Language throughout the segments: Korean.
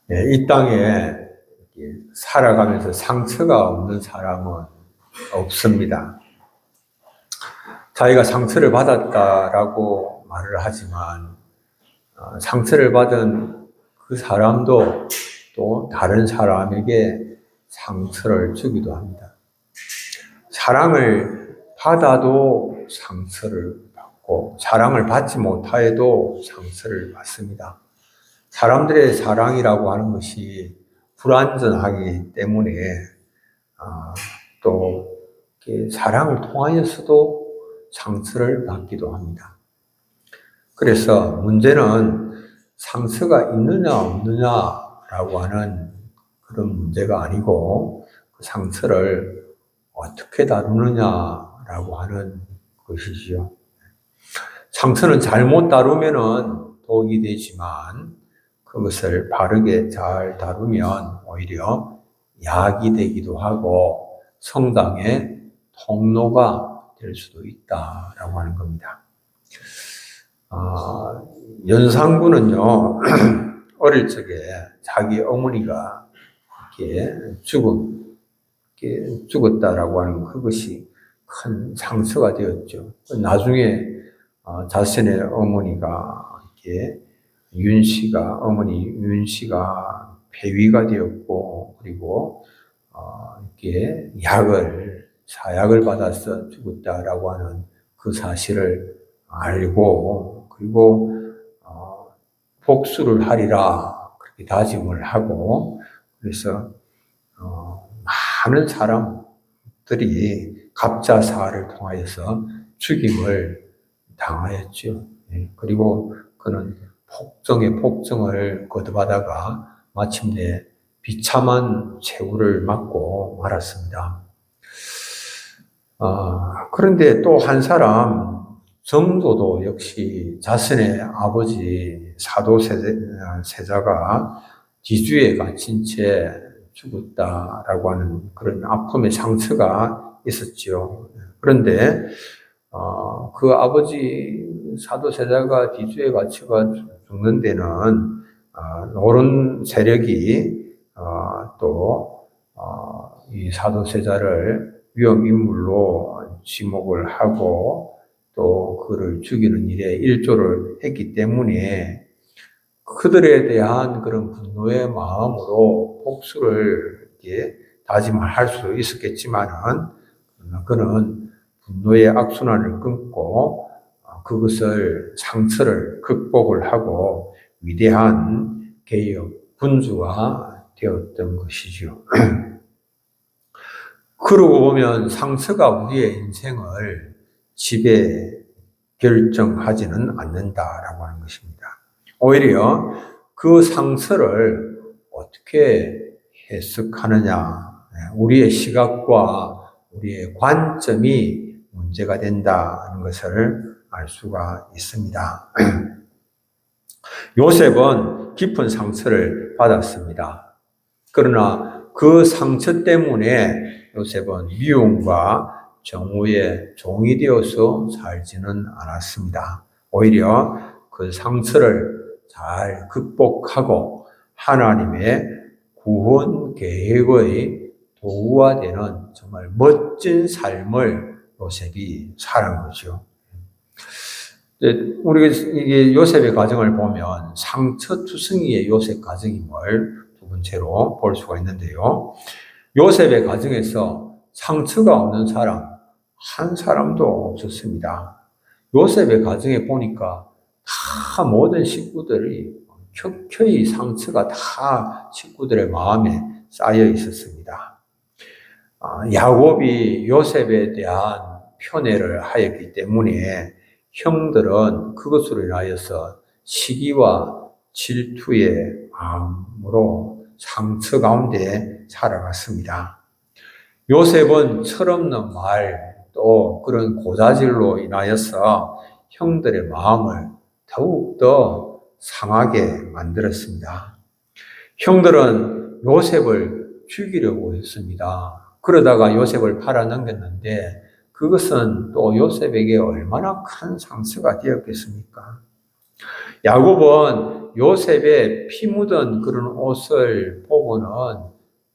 이 땅에 살아가면서 상처가 없는 사람은 없습니다. 자기가 상처를 받았다라고 말을 하지만 상처를 받은 그 사람도 또 다른 사람에게 상처를 주기도 합니다. 사랑을 받아도 상처를 받고 사랑을 받지 못하여도 상처를 받습니다. 사람들의 사랑이라고 하는 것이 불완전하기 때문에 또 사랑을 통하여서도 상처를 받기도 합니다. 그래서 문제는 상처가 있느냐 없느냐라고 하는 그런 문제가 아니고 그 상처를 어떻게 다루느냐라고 하는 것이지요. 상처는 잘못 다루면은 독이 되지만 그것을 바르게 잘 다루면 오히려 약이 되기도 하고 성당의 통로가 될 수도 있다라고 하는 겁니다. 연산군은요, 어릴 적에 자기 어머니가 죽었다라고 하는 그것이 큰 상처가 되었죠. 나중에 자신의 어머니가 어머니 윤씨가 폐위가 되었고, 그리고 사약을 받아서 죽었다라고 하는 그 사실을 알고, 그리고 복수를 하리라 그렇게 다짐을 하고, 그래서 많은 사람들이 갑자사를 통하여서 죽임을 당하였죠. 그리고 그는 폭정에 폭정을 거듭하다가 마침내 비참한 최후를 맞고 말았습니다. 그런데 또 한 사람, 정조도 역시 자신의 아버지 사도세자가 뒤주에 갇힌 채 죽었다라고 하는 그런 아픔의 상처가 있었죠. 그런데 그 아버지 사도세자가 뒤주에 갇혀가 죽는 데는 노론 세력이 또 이 사도세자를 위험인물로 지목을 하고 또 그를 죽이는 일에 일조를 했기 때문에 그들에 대한 그런 분노의 마음으로 복수를 다짐할 수도 있었겠지만은 그는 분노의 악순환을 끊고 상처를 극복을 하고 위대한 개혁 군주가 되었던 것이죠. 그러고 보면 상처가 우리의 인생을 지배 결정하지는 않는다라고 하는 것입니다. 오히려 그 상처를 어떻게 해석하느냐, 우리의 시각과 우리의 관점이 문제가 된다는 것을 알 수가 있습니다. 요셉은 깊은 상처를 받았습니다. 그러나 그 상처 때문에 요셉은 미움과 정오의 종이 되어서 살지는 않았습니다. 오히려 그 상처를 잘 극복하고 하나님의 구원 계획의 도구가 되는 정말 멋진 삶을 요셉이 살은 거죠. 우리가 이게 요셉의 가정을 보면 상처투성이의 요셉 가정임을 두 번째로 볼 수가 있는데요. 요셉의 가정에서 상처가 없는 사람 한 사람도 없었습니다. 요셉의 가정에 보니까 다 모든 식구들이 켜켜이 상처가 다 식구들의 마음에 쌓여 있었습니다. 야곱이 요셉에 대한 편애를 하였기 때문에 형들은 그것으로 인하여서 시기와 질투의 마음으로 상처 가운데 살아갔습니다. 요셉은 철없는 말, 또 그런 고자질로 인하여서 형들의 마음을 더욱더 상하게 만들었습니다. 형들은 요셉을 죽이려고 했습니다. 그러다가 요셉을 팔아넘겼는데 그것은 또 요셉에게 얼마나 큰 상처가 되었겠습니까? 야곱은 요셉의 피 묻은 그런 옷을 보고는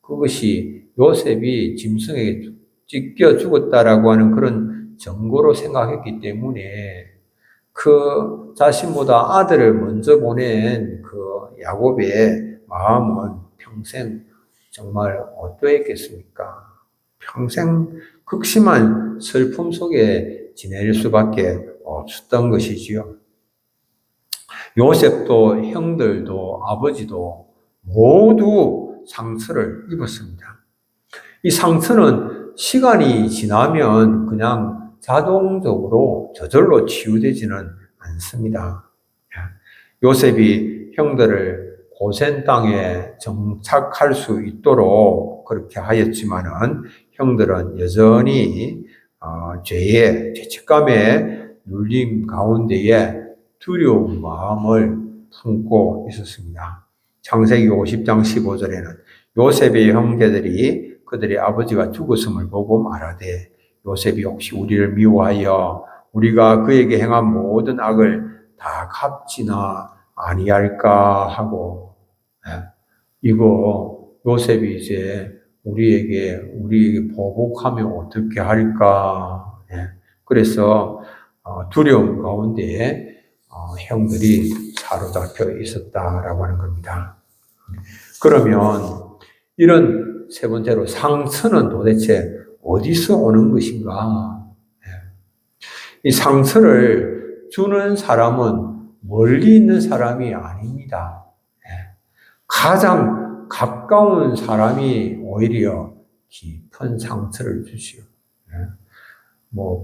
그것이 요셉이 짐승에게 찢겨 죽었다라고 하는 그런 증거로 생각했기 때문에 그 자신보다 아들을 먼저 보낸 그 야곱의 마음은 평생 정말 어떠했겠습니까? 평생 극심한 슬픔 속에 지낼 수밖에 없었던 것이지요. 요셉도 형들도 아버지도 모두 상처를 입었습니다. 이 상처는 시간이 지나면 그냥 자동적으로 저절로 치유되지는 않습니다. 요셉이 형들을 고센 땅에 정착할 수 있도록 그렇게 하였지만은 형들은 여전히 죄책감에 눌림 가운데에 두려운 마음을 품고 있었습니다. 창세기 50장 15절에는 요셉의 형제들이 그들의 아버지가 죽었음을 보고 말하되 요셉이 혹시 우리를 미워하여 우리가 그에게 행한 모든 악을 다 갚지나 아니할까 하고, 이거 요셉이 이제 우리에게 보복하면 어떻게 할까? 그래서 두려움 가운데 형들이 사로잡혀 있었다라고 하는 겁니다. 그러면 이런 세 번째로 상처는 도대체 어디서 오는 것인가? 이 상처를 주는 사람은 멀리 있는 사람이 아닙니다. 가장 가까운 사람이 오히려 깊은 상처를 주시오.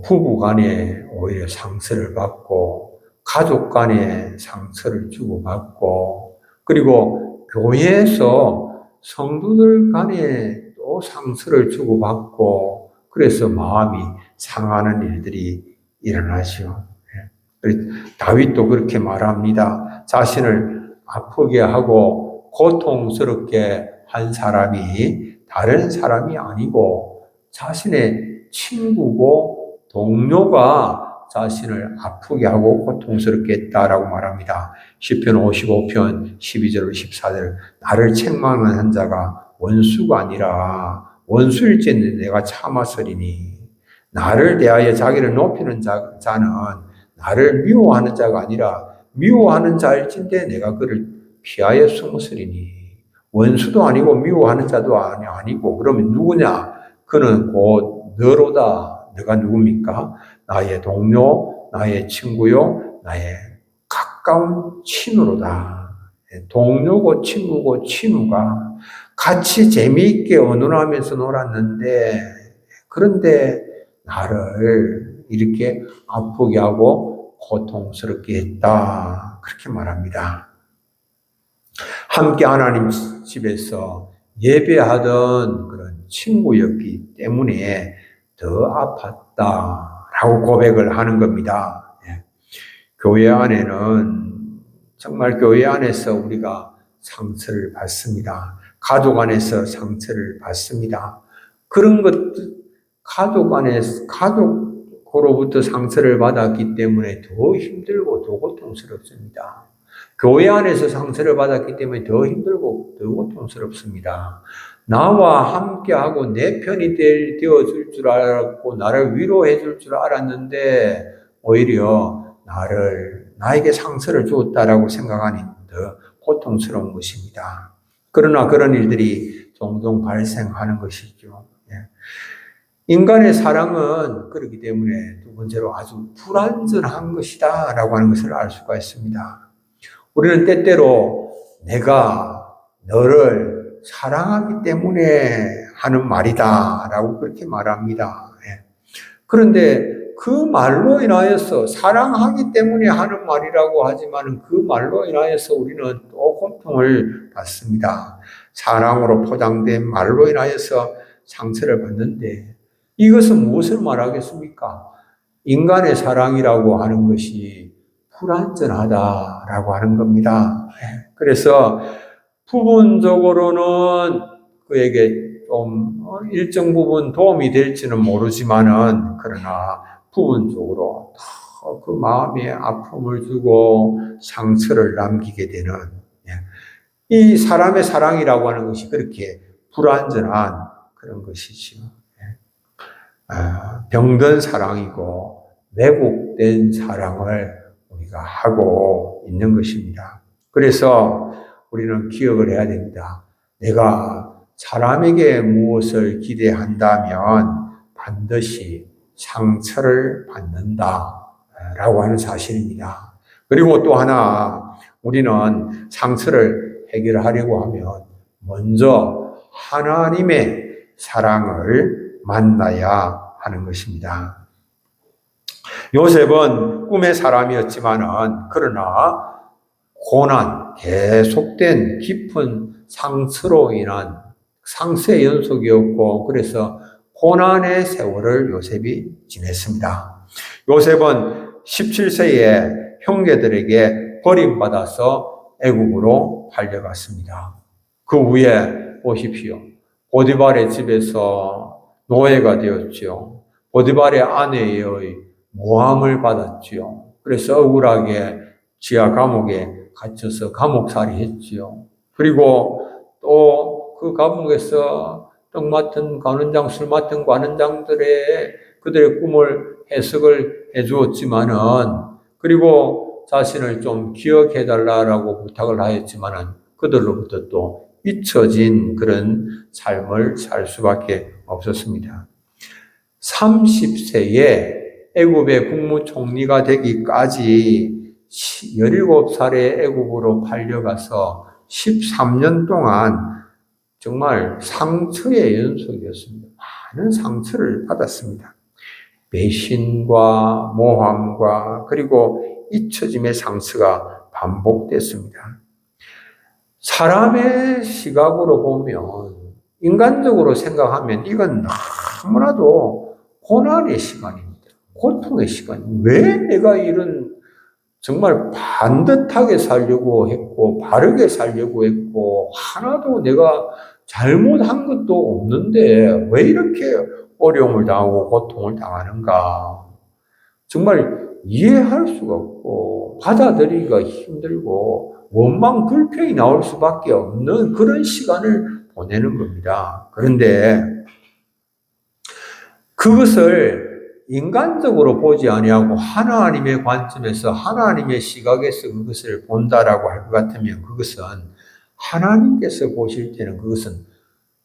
부부 간에 오히려 상처를 받고, 가족 간에 상처를 주고받고, 그리고 교회에서 성도들 간에 또 상처를 주고받고, 그래서 마음이 상하는 일들이 일어나시오. 다윗도 그렇게 말합니다. 자신을 아프게 하고 고통스럽게 한 사람이 다른 사람이 아니고 자신의 친구고 동료가 자신을 아프게 하고 고통스럽게 했다라고 말합니다. 시편 55편 12절 14절 나를 책망하는 자가 원수가 아니라 원수일지는 내가 참았으리니 나를 대하여 자기를 높이는 자는 나를 미워하는 자가 아니라 미워하는 자일진데 내가 그를 피하여 숨었으리니 원수도 아니고 미워하는 자도 아니고 그러면 누구냐? 그는 곧 너로다. 너가 누굽니까? 나의 동료, 나의 친구요, 나의 가까운 친구로다. 동료고 친구고 친구가 같이 재미있게 언론하면서 놀았는데 그런데 나를 이렇게 아프게 하고 고통스럽게 했다. 그렇게 말합니다. 함께 하나님 집에서 예배하던 그런 친구였기 때문에 더 아팠다라고 고백을 하는 겁니다. 교회 안에는 정말 교회 안에서 우리가 상처를 받습니다. 가족 안에서 상처를 받습니다. 그런 것들 가족으로부터 상처를 받았기 때문에 더 힘들고 더 고통스럽습니다. 교회 안에서 상처를 받았기 때문에 더 힘들고 더 고통스럽습니다. 나와 함께하고 내 편이 되어줄 줄 알았고 나를 위로해 줄 줄 알았는데 오히려 나에게 상처를 주었다라고 생각하니 더 고통스러운 것입니다. 그러나 그런 일들이 종종 발생하는 것이죠. 인간의 사랑은 그렇기 때문에 두 번째로 아주 불완전한 것이다 라고 하는 것을 알 수가 있습니다. 우리는 때때로 내가 너를 사랑하기 때문에 하는 말이다 라고 그렇게 말합니다. 그런데 그 말로 인하여서 사랑하기 때문에 하는 말이라고 하지만 그 말로 인하여서 우리는 또 고통을 받습니다. 사랑으로 포장된 말로 인하여서 상처를 받는데 이것은 무엇을 말하겠습니까? 인간의 사랑이라고 하는 것이 불완전하다라고 하는 겁니다. 그래서 부분적으로는 그에게 좀 일정 부분 도움이 될지는 모르지만은 그러나 부분적으로 더 그 마음에 아픔을 주고 상처를 남기게 되는 이 사람의 사랑이라고 하는 것이 그렇게 불완전한 그런 것이지요. 병든 사랑이고 왜곡된 사랑을 우리가 하고 있는 것입니다. 그래서 우리는 기억을 해야 됩니다. 내가 사람에게 무엇을 기대한다면 반드시 상처를 받는다라고 하는 사실입니다. 그리고 또 하나 우리는 상처를 해결하려고 하면 먼저 하나님의 사랑을 만나야 하는 것입니다. 요셉은 꿈의 사람이었지만은 그러나 고난, 계속된 깊은 상처로 인한 상처의 연속이었고 그래서 고난의 세월을 요셉이 지냈습니다. 요셉은 17세에 형제들에게 버림받아서 애굽으로 팔려갔습니다. 그 후에 보십시오. 보디발의 집에서 노예가 되었지요. 보디발의 아내의 모함을 받았지요. 그래서 억울하게 지하 감옥에 갇혀서 감옥살이 했지요. 그리고 또 그 감옥에서 떡 맡은 관원장, 술 맡은 관원장들의 그들의 꿈을 해석을 해 주었지만은 그리고 자신을 좀 기억해 달라라고 부탁을 하였지만은 그들로부터 또 잊혀진 그런 삶을 살 수밖에 없었습니다. 30세에 애굽의 국무총리가 되기까지 17살에 애굽으로 팔려가서 13년 동안 정말 상처의 연속이었습니다. 많은 상처를 받았습니다. 배신과 모함과 그리고 잊혀짐의 상처가 반복됐습니다. 사람의 시각으로 보면 인간적으로 생각하면 이건 너무나도 고난의 시간입니다. 고통의 시간입니다. 왜 내가 이런 정말 반듯하게 살려고 했고 바르게 살려고 했고 하나도 내가 잘못한 것도 없는데 왜 이렇게 어려움을 당하고 고통을 당하는가 정말 이해할 수가 없고 받아들이기가 힘들고 원망 불평이 나올 수밖에 없는 그런 시간을 보내는 겁니다. 그런데 그것을 인간적으로 보지 아니하고 하나님의 관점에서 하나님의 시각에서 그것을 본다라고 할 것 같으면 그것은 하나님께서 보실 때는 그것은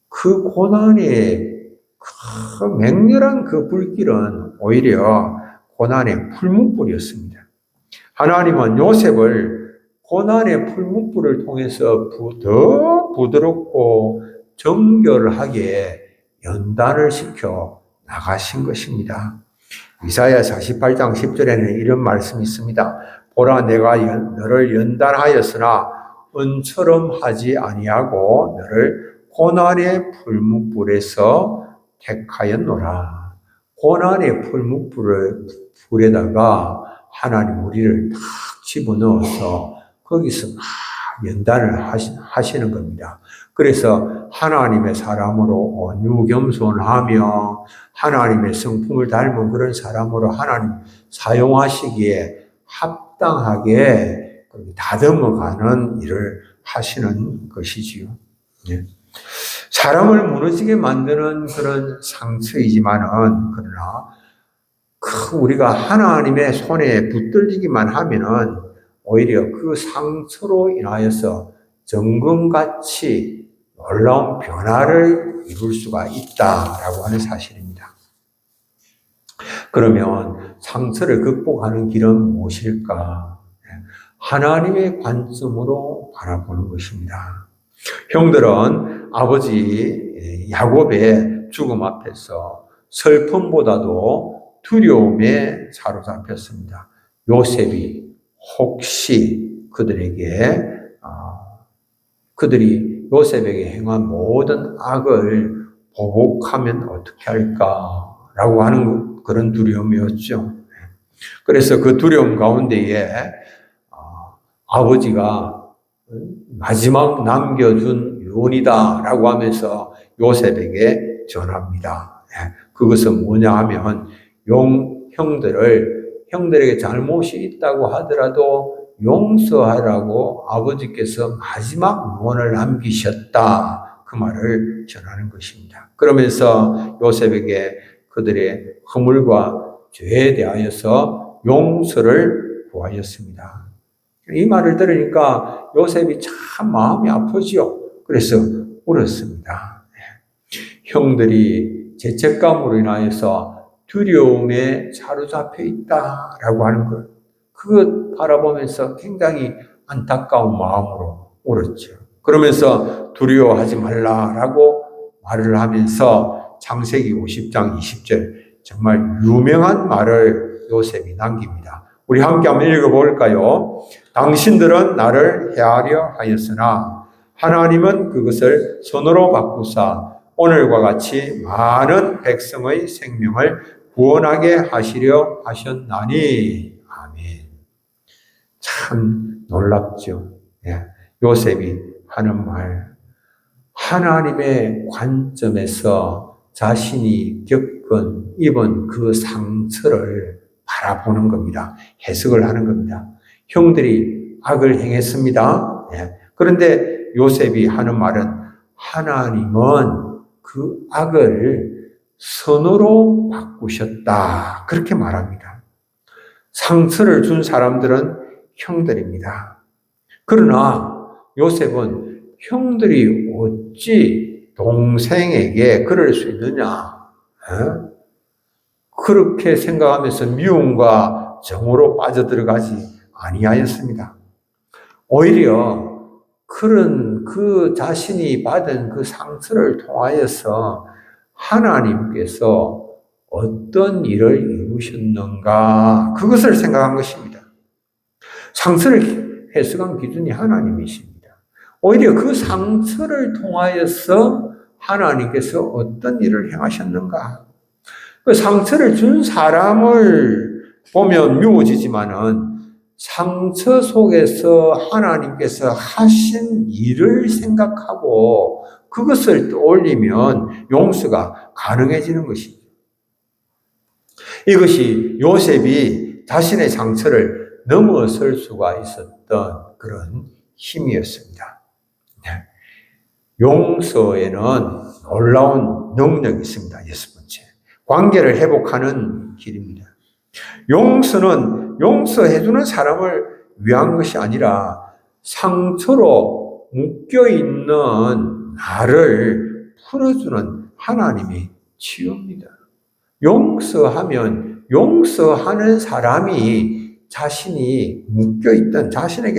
그 고난의 그 맹렬한 그 불길은 오히려 고난의 풀무불이었습니다. 하나님은 요셉을 고난의 풀무불을 통해서 더 부드럽고 정결하게 연단을 시켜 나가신 것입니다. 이사야 48장 10절에는 이런 말씀이 있습니다. 보라 내가 너를 연단하였으나 은처럼 하지 아니하고 너를 고난의 풀무불에서 택하였노라. 고난의 풀무불에다가 하나님 우리를 탁 집어넣어서 거기서 막 연단을 하시는 겁니다. 그래서 하나님의 사람으로 온유 겸손하며 하나님의 성품을 닮은 그런 사람으로 하나님 사용하시기에 합당하게 다듬어가는 일을 하시는 것이지요. 사람을 무너지게 만드는 그런 상처이지만은 그러나 우리가 하나님의 손에 붙들리기만 하면은 오히려 그 상처로 인하여서 정금같이 놀라운 변화를 이룰 수가 있다라고 하는 사실입니다. 그러면 상처를 극복하는 길은 무엇일까? 하나님의 관점으로 바라보는 것입니다. 형들은 아버지 야곱의 죽음 앞에서 슬픔보다도 두려움에 사로잡혔습니다. 요셉이 혹시 그들이 요셉에게 행한 모든 악을 보복하면 어떻게 할까라고 하는 그런 두려움이었죠. 그래서 그 두려움 가운데에 아버지가 마지막 남겨준 유언이다라고 하면서 요셉에게 전합니다. 그것은 뭐냐 하면 형들에게 잘못이 있다고 하더라도 용서하라고 아버지께서 마지막 유언을 남기셨다. 그 말을 전하는 것입니다. 그러면서 요셉에게 그들의 허물과 죄에 대하여서 용서를 구하였습니다. 이 말을 들으니까 요셉이 참 마음이 아프지요. 그래서 울었습니다. 형들이 죄책감으로 인하여서 두려움에 사로잡혀 있다라고 하는 것, 그것 바라보면서 굉장히 안타까운 마음으로 울었죠. 그러면서 두려워하지 말라라고 말을 하면서 창세기 50장 20절 정말 유명한 말을 요셉이 남깁니다. 우리 함께 한번 읽어볼까요? 당신들은 나를 헤아려 하였으나 하나님은 그것을 선으로 바꾸사 오늘과 같이 많은 백성의 생명을 구원하게 하시려 하셨나니. 아멘. 참 놀랍죠. 요셉이 하는 말, 하나님의 관점에서 자신이 입은 그 상처를 바라보는 겁니다. 해석을 하는 겁니다. 형들이 악을 행했습니다. 그런데 요셉이 하는 말은 하나님은 그 악을 선으로 바꾸셨다. 그렇게 말합니다. 상처를 준 사람들은 형들입니다. 그러나 요셉은 형들이 어찌 동생에게 그럴 수 있느냐? 그렇게 생각하면서 미움과 정오로 빠져들어가지 아니하였습니다. 오히려 그런 그 자신이 받은 그 상처를 통하여서 하나님께서 어떤 일을 이루셨는가 그것을 생각한 것입니다. 상처를 해석한 기준이 하나님이십니다. 오히려 그 상처를 통하여서 하나님께서 어떤 일을 행하셨는가. 그 상처를 준 사람을 보면 미워지지만은 상처 속에서 하나님께서 하신 일을 생각하고 그것을 떠올리면 용서가 가능해지는 것이죠. 이것이 요셉이 자신의 상처를 넘어설 수가 있었던 그런 힘이었습니다. 용서에는 놀라운 능력이 있습니다. 6번째. 관계를 회복하는 길입니다. 용서는 용서해주는 사람을 위한 것이 아니라 상처로 묶여있는 나를 풀어주는 하나님의 치유입니다. 용서하면 용서하는 사람이 자신에게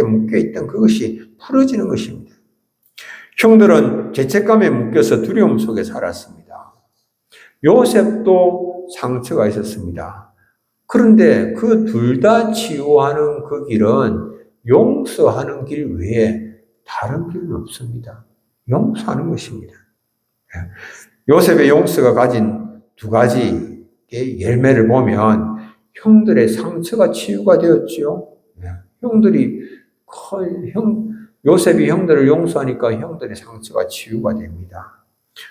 묶여있던 그것이 풀어지는 것입니다. 형들은 죄책감에 묶여서 두려움 속에 살았습니다. 요셉도 상처가 있었습니다. 그런데 그 둘 다 치유하는 그 길은 용서하는 길 외에 다른 길은 없습니다. 용서하는 것입니다. 요셉의 용서가 가진 두 가지의 열매를 보면 형들의 상처가 치유가 되었지요. 요셉이 형들을 용서하니까 형들의 상처가 치유가 됩니다.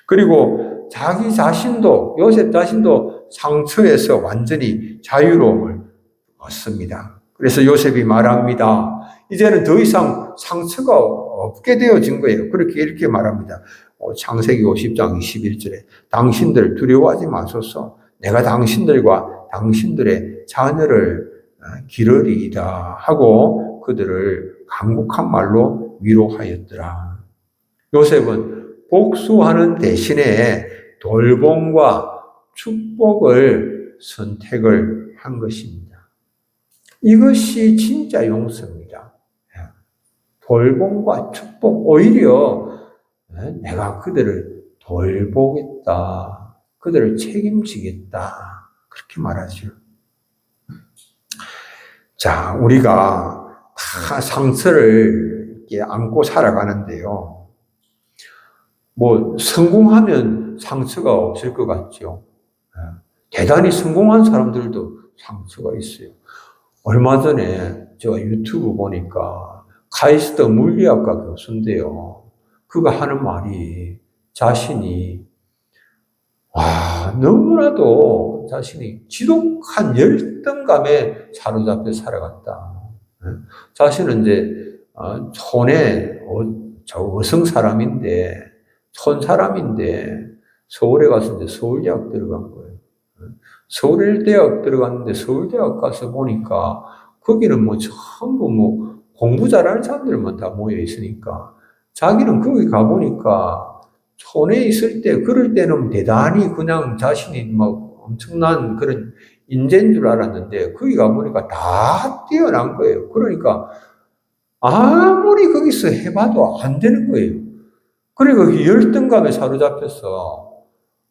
그리고 요셉 자신도 상처에서 완전히 자유로움을 얻습니다. 그래서 요셉이 말합니다. 이제는 더 이상 상처가 없게 되어진 거예요. 이렇게 말합니다. 창세기 50장 21절에 당신들 두려워하지 마소서. 내가 당신들과 당신들의 자녀를 기르리이다 하고 그들을 간곡한 말로 위로하였더라. 요셉은 복수하는 대신에 돌봄과 축복을 선택을 한 것입니다. 이것이 진짜 용서입니다. 돌봄과 축복, 오히려 내가 그들을 돌보겠다, 그들을 책임지겠다, 그렇게 말하죠. 자, 우리가 다 상처를 이렇게 안고 살아가는데요. 성공하면 상처가 없을 것 같죠. 대단히 성공한 사람들도 상처가 있어요. 얼마 전에 제가 유튜브 보니까 카이스트 물리학과 교수인데요. 그가 하는 말이 자신이 너무나도 자신이 지독한 열등감에 사로잡혀 살아갔다. 자신은 이제 촌에 어성 사람인데, 촌 사람인데 서울에 가서 이제 서울대학 들어간 거예요. 서울대학 들어갔는데 서울대학 가서 보니까 거기는 뭐 전부 뭐 공부 잘하는 사람들만 다 모여 있으니까 자기는 거기 가보니까 촌에 있을 때 그럴 때는 대단히 그냥 자신이 막 엄청난 그런 인재인 줄 알았는데 거기 가보니까 다 뛰어난 거예요. 그러니까 아무리 거기서 해봐도 안 되는 거예요. 그리고 그 열등감에 사로잡혀서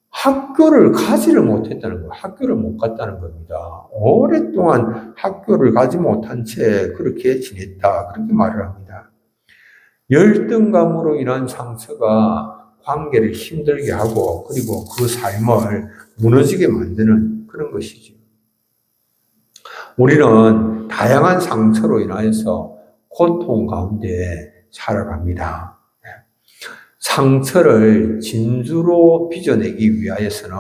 학교를 가지를 못했다는 거예요. 학교를 못 갔다는 겁니다. 오랫동안 학교를 가지 못한 채 그렇게 지냈다. 그렇게 말을 합니다. 열등감으로 인한 상처가 관계를 힘들게 하고 그리고 그 삶을 무너지게 만드는 그런 것이죠. 우리는 다양한 상처로 인하여서 고통 가운데 살아갑니다. 상처를 진주로 빚어내기 위하여서는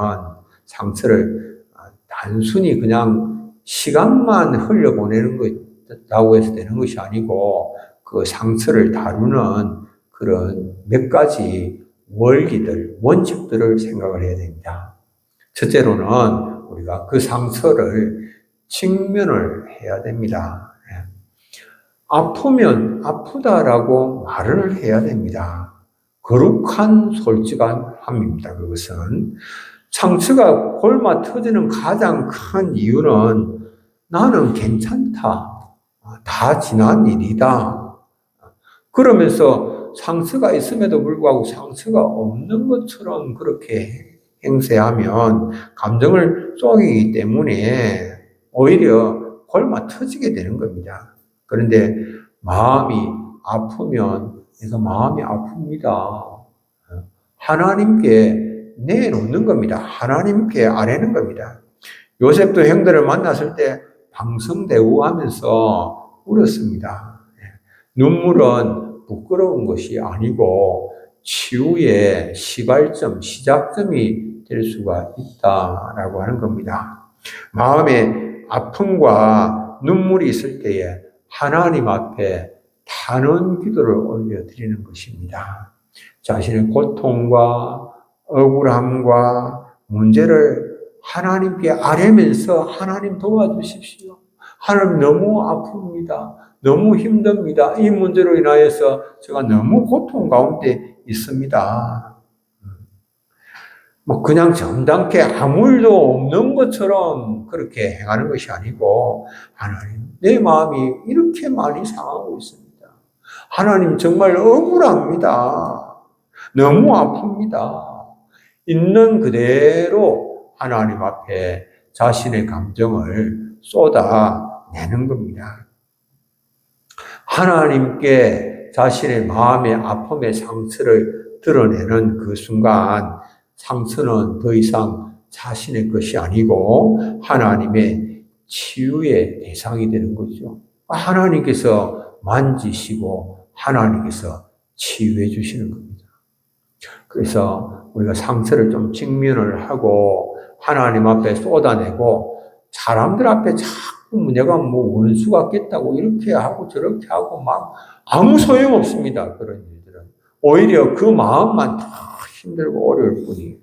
상처를 단순히 그냥 시간만 흘려보내는 것이라고 해서 되는 것이 아니고 그 상처를 다루는 그런 몇 가지 원리들, 원칙들을 생각을 해야 됩니다. 첫째로는 우리가 그 상처를 직면을 해야 됩니다. 아프면 아프다라고 말을 해야 됩니다. 거룩한 솔직함입니다. 그것은 상처가 골마 터지는 가장 큰 이유는 나는 괜찮다. 다 지난 일이다. 그러면서 상처가 있음에도 불구하고 상처가 없는 것처럼 그렇게 행세하면 감정을 쏘이기 때문에 오히려 골마 터지게 되는 겁니다. 그런데 마음이 아프면 내가 마음이 아픕니다. 하나님께 내놓는 겁니다. 하나님께 아뢰는 겁니다. 요셉도 형들을 만났을 때 방성대우하면서 울었습니다. 눈물은 부끄러운 것이 아니고 치유의 시발점, 시작점이 될 수가 있다라고 하는 겁니다. 마음에 아픔과 눈물이 있을 때에 하나님 앞에 단언 기도를 올려드리는 것입니다. 자신의 고통과 억울함과 문제를 하나님께 아뢰면서 하나님 도와주십시오. 하나님 너무 아픕니다. 너무 힘듭니다. 이 문제로 인하여서 제가 너무 고통 가운데 있습니다. 뭐 그냥 정당케 아무 일도 없는 것처럼 그렇게 행하는 것이 아니고 하나님 내 마음이 이렇게 많이 상하고 있습니다. 하나님 정말 억울합니다. 너무 아픕니다. 있는 그대로 하나님 앞에 자신의 감정을 쏟아내는 겁니다. 하나님께 자신의 마음의 아픔의 상처를 드러내는 그 순간 상처는 더 이상 자신의 것이 아니고 하나님의 치유의 대상이 되는 거죠. 하나님께서 만지시고 하나님께서 치유해 주시는 겁니다. 그래서 우리가 상처를 좀 직면을 하고 하나님 앞에 쏟아내고 사람들 앞에 자꾸 내가 뭐 원수 같겠다고 이렇게 하고 저렇게 하고 막 아무 소용 없습니다. 그런 일들은. 오히려 그 마음만 더 힘들고 어려울 뿐이에요.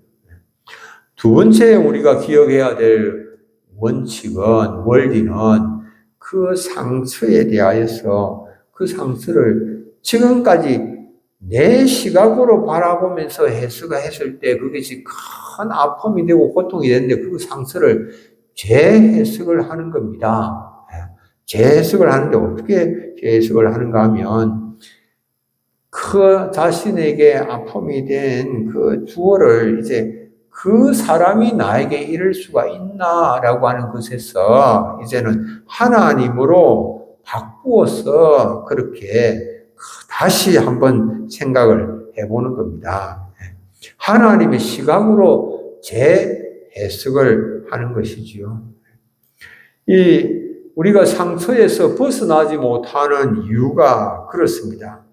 두 번째 우리가 기억해야 될 원칙은, 원리는 그 상처에 대하여서 그 상처를 지금까지 내 시각으로 바라보면서 해석했을 때 그것이 큰 아픔이 되고 고통이 되는데 그 상처를 재해석을 하는 겁니다. 재해석을 하는데 어떻게 재해석을 하는가 하면 그 자신에게 아픔이 된 그 주어를 이제 그 사람이 나에게 이럴 수가 있나라고 하는 것에서 이제는 하나님으로 바꾸어서 그렇게 다시 한번 생각을 해보는 겁니다. 하나님의 시각으로 재해석을 하는 것이지요. 우리가 상처에서 벗어나지 못하는 이유가 그렇습니다.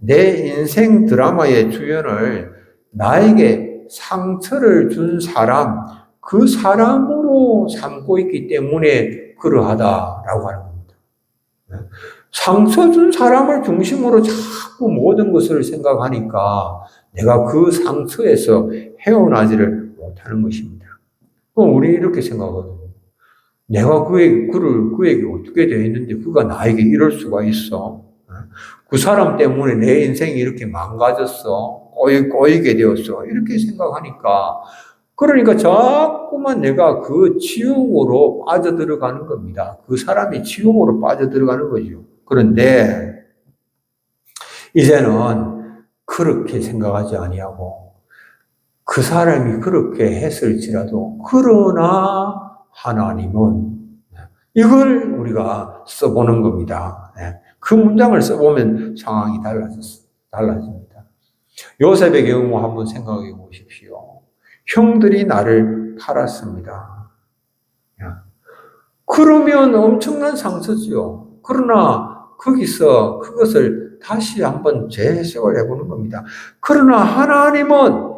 내 인생 드라마의 주연을 나에게 상처를 준 사람, 그 사람으로 삼고 있기 때문에 그러하다라고 하는 겁니다. 상처 준 사람을 중심으로 자꾸 모든 것을 생각하니까 내가 그 상처에서 헤어나지를 못하는 것입니다. 그럼 우리 이렇게 생각하거든요. 내가 그에게 어떻게 대했는데 그가 나에게 이럴 수가 있어? 그 사람 때문에 내 인생이 이렇게 망가졌어? 꼬이게 되었어? 이렇게 생각하니까 그러니까 자꾸만 내가 그 지옥으로 빠져들어가는 겁니다. 그 사람이 지옥으로 빠져들어가는 거죠. 그런데 이제는 그렇게 생각하지 아니하고 그 사람이 그렇게 했을지라도 그러나 하나님은 이걸 우리가 써보는 겁니다. 그 문장을 써보면 상황이 달라집니다. 요셉의 경우 한번 생각해 보십시오. 형들이 나를 팔았습니다. 그러면 엄청난 상처지요. 그러나 거기서 그것을 다시 한번 재해석을 해보는 겁니다. 그러나 하나님은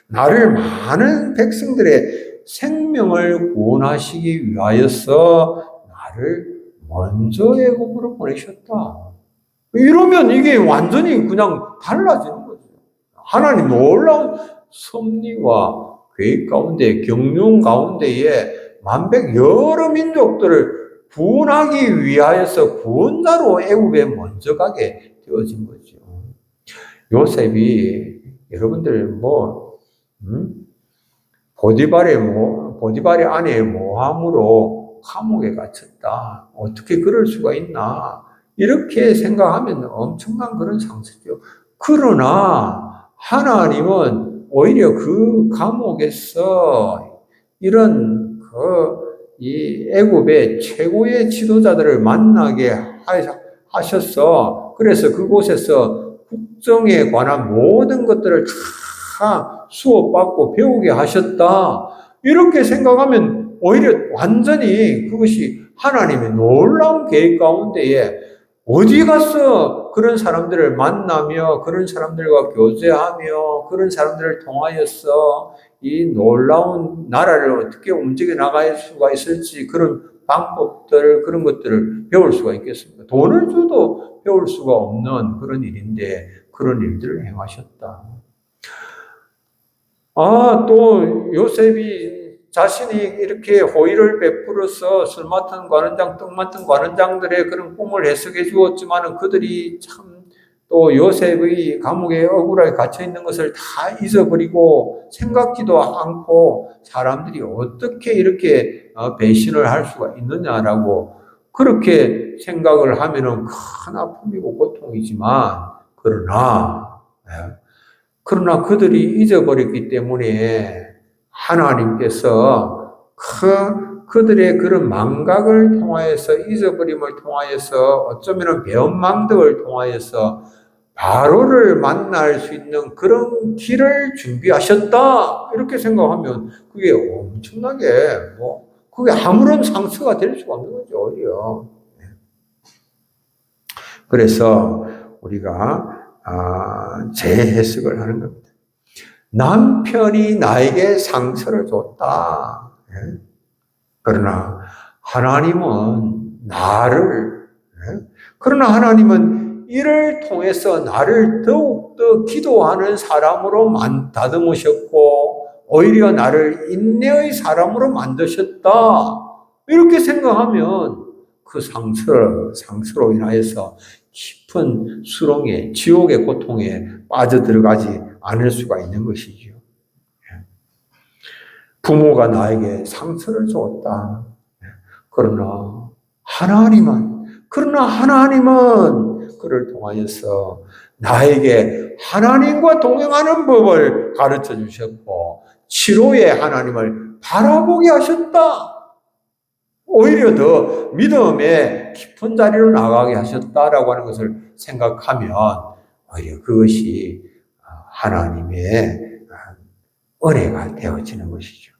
나를 많은 백성들의 생명을 구원하시기 위하여서 나를 먼저 애굽으로 보내셨다. 이러면 이게 완전히 그냥 달라지는 거죠. 하나님 놀라운 섭리와 계획 가운데, 경륜 가운데에 만백 여러 민족들을 구원하기 위하여서 구원자로 애굽에 먼저 가게 되어진 거죠. 요셉이 여러분들 보디발의 아내의 모함으로 감옥에 갇혔다. 어떻게 그럴 수가 있나? 이렇게 생각하면 엄청난 그런 상처죠. 그러나 하나님은 오히려 그 감옥에서 이런 이 애굽의 최고의 지도자들을 만나게 하셔서 그래서 그곳에서 국정에 관한 모든 것들을 다 수업받고 배우게 하셨다. 이렇게 생각하면 오히려 완전히 그것이 하나님의 놀라운 계획 가운데에 어디 가서 그런 사람들을 만나며 그런 사람들과 교제하며 그런 사람들을 통하여서 이 놀라운 나라를 어떻게 움직여 나갈 수가 있을지 그런 방법들 그런 것들을 배울 수가 있겠습니까? 돈을 줘도 배울 수가 없는 그런 일인데 그런 일들을 행하셨다. 또 요셉이 자신이 이렇게 호의를 베풀어서 술 맡은 관원장, 떡 맡은 관원장들의 그런 꿈을 해석해 주었지만은 그들이 참 또 요셉의 감옥에 억울하게 갇혀 있는 것을 다 잊어버리고 생각지도 않고 사람들이 어떻게 이렇게 배신을 할 수가 있느냐라고 그렇게 생각을 하면은 큰 아픔이고 고통이지만 그러나 그들이 잊어버렸기 때문에 하나님께서 그들의 그런 망각을 통하여서 잊어버림을 통하여서 어쩌면 배은망덕을 통하여서 바로를 만날 수 있는 그런 길을 준비하셨다 이렇게 생각하면 그게 엄청나게 그게 아무런 상처가 될 수가 없는 거죠 오히려. 그래서 우리가 재해석을 하는 겁니다. 남편이 나에게 상처를 줬다. 그러나 하나님은 그러나 하나님은 이를 통해서 나를 더욱더 기도하는 사람으로 다듬으셨고 오히려 나를 인내의 사람으로 만드셨다. 이렇게 생각하면 그 상처로 인하여서 깊은 수렁에 지옥의 고통에 빠져들어가지 않을 수가 있는 것이죠. 부모가 나에게 상처를 줬다. 그러나 하나님은 그를 통하여서 나에게 하나님과 동행하는 법을 가르쳐 주셨고 치료의 하나님을 바라보게 하셨다. 오히려 더 믿음의 깊은 자리로 나가게 하셨다라고 하는 것을 생각하면 오히려 그것이 하나님의 은혜가 되어지는 것이죠.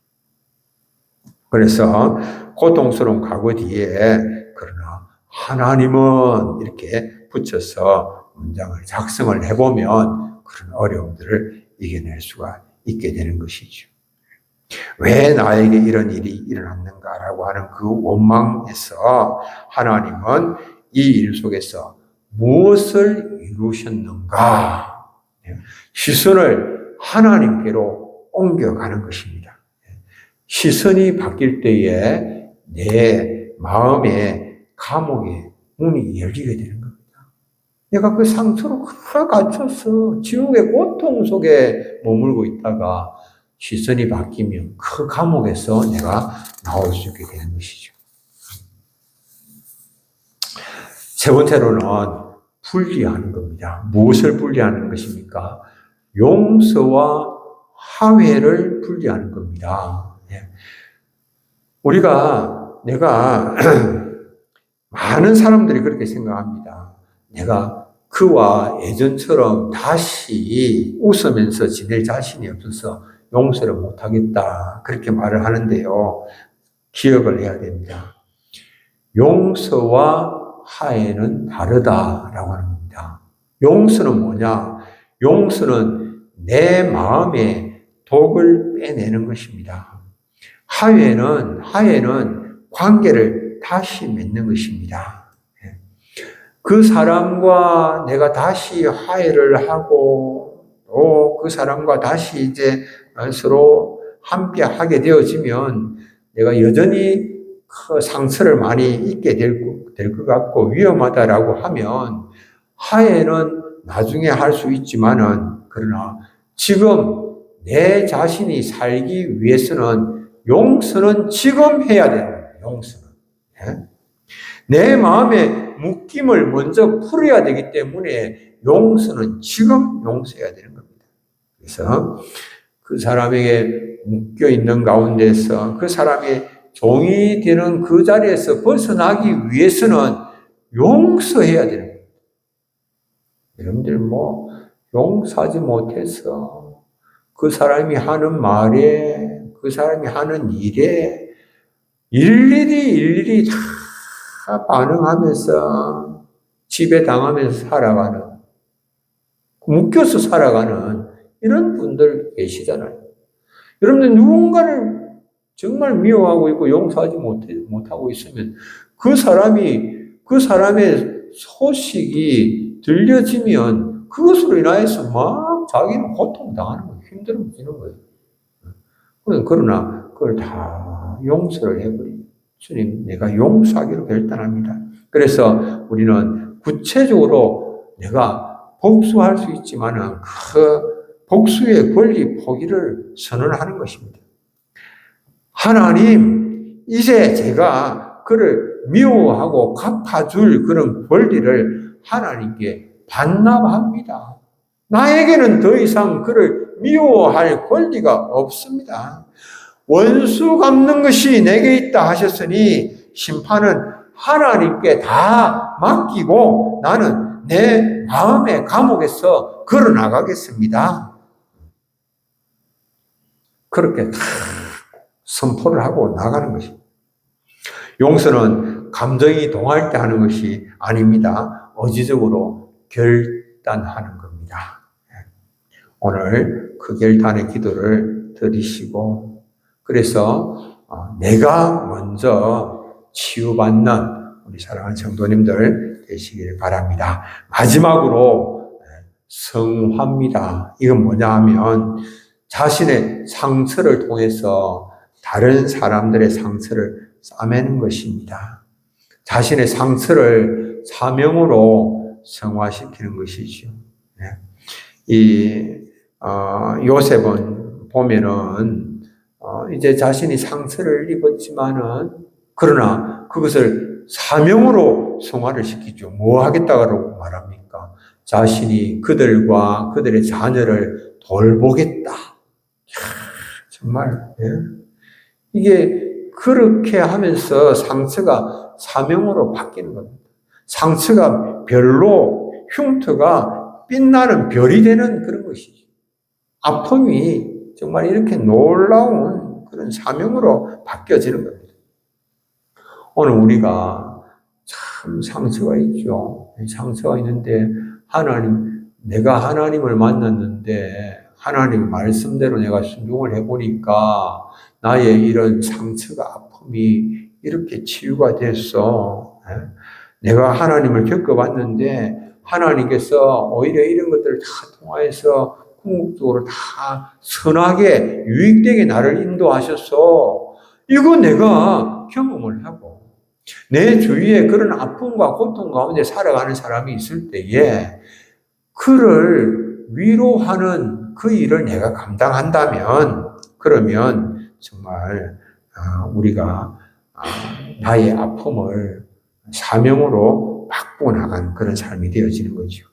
그래서 고통스러운 과거 뒤에 그러나 하나님은 이렇게 붙여서 문장을 작성을 해보면 그런 어려움들을 이겨낼 수가 있게 되는 것이죠. 왜 나에게 이런 일이 일어났는가라고 하는 그 원망에서 하나님은 이 일 속에서 무엇을 이루셨는가? 시선을 하나님께로 옮겨가는 것입니다. 시선이 바뀔 때에 내 마음의 감옥의 문이 열리게 되는 겁니다. 내가 그 상처로 크게 갇혀서 지옥의 고통 속에 머물고 있다가 시선이 바뀌면 그 감옥에서 내가 나올 수 있게 되는 것이죠. 세 번째로는 분리하는 겁니다. 무엇을 분리하는 것입니까? 용서와 화해를 분리하는 겁니다. 내가 많은 사람들이 그렇게 생각합니다. 내가 그와 예전처럼 다시 웃으면서 지낼 자신이 없어서 용서를 못하겠다. 그렇게 말을 하는데요. 기억을 해야 됩니다. 용서와 화해는 다르다라고 하는 겁니다. 용서는 뭐냐? 용서는 내 마음에 독을 빼내는 것입니다. 화해는 관계를 다시 맺는 것입니다. 그 사람과 내가 다시 화해를 하고 또 그 사람과 다시 이제 서로 함께 하게 되어지면 내가 여전히 그 상처를 많이 입게 될 것 같고 위험하다라고 하면 화해는 나중에 할 수 있지만은 그러나 지금 내 자신이 살기 위해서는 용서는 지금 해야 되는 거예요. 용서는. 내 마음의 묶임을 먼저 풀어야 되기 때문에 용서는 지금 용서해야 되는 겁니다. 그래서 그 사람에게 묶여 있는 가운데서 그 사람의 종이 되는 그 자리에서 벗어나기 위해서는 용서해야 되는 거예요. 여러분들 용서하지 못해서 그 사람이 하는 말에 그 사람이 하는 일에 일일이 다 반응하면서 지배당하면서 살아가는, 묶여서 살아가는 이런 분들 계시잖아요. 여러분들 누군가를 정말 미워하고 있고 용서하지 못하고 있으면 그 사람의 소식이 들려지면 그것으로 인하여서 막 자기는 고통당하는 거예요. 힘들어지는 거예요. 그러나 그걸 다 용서를 해버리고 주님, 내가 용서하기로 결단합니다. 그래서 우리는 구체적으로 내가 복수할 수 있지만은 그 복수의 권리 포기를 선언하는 것입니다. 하나님, 이제 제가 그를 미워하고 갚아줄 그런 권리를 하나님께 반납합니다. 나에게는 더 이상 그를 미워할 권리가 없습니다. 원수 갚는 것이 내게 있다 하셨으니 심판은 하나님께 다 맡기고 나는 내 마음의 감옥에서 걸어나가겠습니다. 그렇게 다 선포를 하고 나가는 것입니다. 용서는 감정이 동할 때 하는 것이 아닙니다. 의지적으로 결단하는 겁니다. 오늘 그 결단의 기도를 드리시고 그래서 내가 먼저 치유받는 우리 사랑하는 성도님들 되시길 바랍니다. 마지막으로 성화입니다. 이건 뭐냐 하면 자신의 상처를 통해서 다른 사람들의 상처를 싸매는 것입니다. 자신의 상처를 사명으로 성화시키는 것이죠. 이 요셉은 보면은 이제 자신이 상처를 입었지만은 그러나 그것을 사명으로 성화를 시키죠. 뭐 하겠다고 말합니까? 자신이 그들과 그들의 자녀를 돌보겠다. 정말 이게 그렇게 하면서 상처가 사명으로 바뀌는 겁니다. 상처가 별로 흉터가 빛나는 별이 되는 그런 것이죠. 아픔이 정말 이렇게 놀라운 그런 사명으로 바뀌어지는 겁니다. 오늘 우리가 참 상처가 있죠. 상처가 있는데 내가 하나님을 만났는데 하나님 말씀대로 내가 순종을 해보니까 나의 이런 상처가 아픔이 이렇게 치유가 됐어. 내가 하나님을 겪어봤는데 하나님께서 오히려 이런 것들을 다 통하여서 궁극적으로 다 선하게 유익되게 나를 인도하셨어. 이거 내가 경험을 하고 내 주위에 그런 아픔과 고통 가운데 살아가는 사람이 있을 때에 그를 위로하는 그 일을 내가 감당한다면 그러면 정말 우리가 나의 아픔을 사명으로 바꾸어 나간 그런 삶이 되어지는 거죠.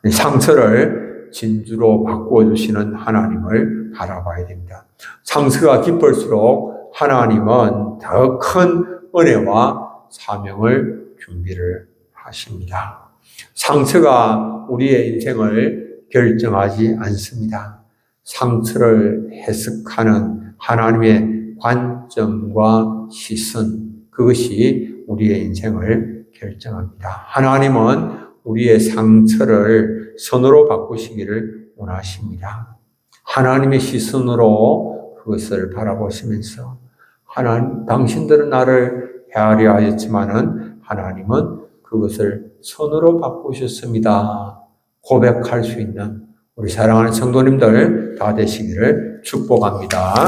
상처를 진주로 바꾸어 주시는 하나님을 바라봐야 됩니다. 상처가 깊을수록 하나님은 더 큰 은혜와 사명을 준비를 하십니다. 상처가 우리의 인생을 결정하지 않습니다. 상처를 해석하는 하나님의 관점과 시선, 그것이 우리의 인생을 결정합니다. 하나님은 우리의 상처를 선으로 바꾸시기를 원하십니다. 하나님의 시선으로 그것을 바라보시면서 하나님, 당신들은 나를 헤아려 하였지만은 하나님은 그것을 선으로 바꾸셨습니다. 고백할 수 있는 우리 사랑하는 성도님들 다 되시기를 축복합니다.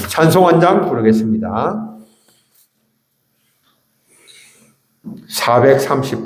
찬송 한 장 부르겠습니다. 438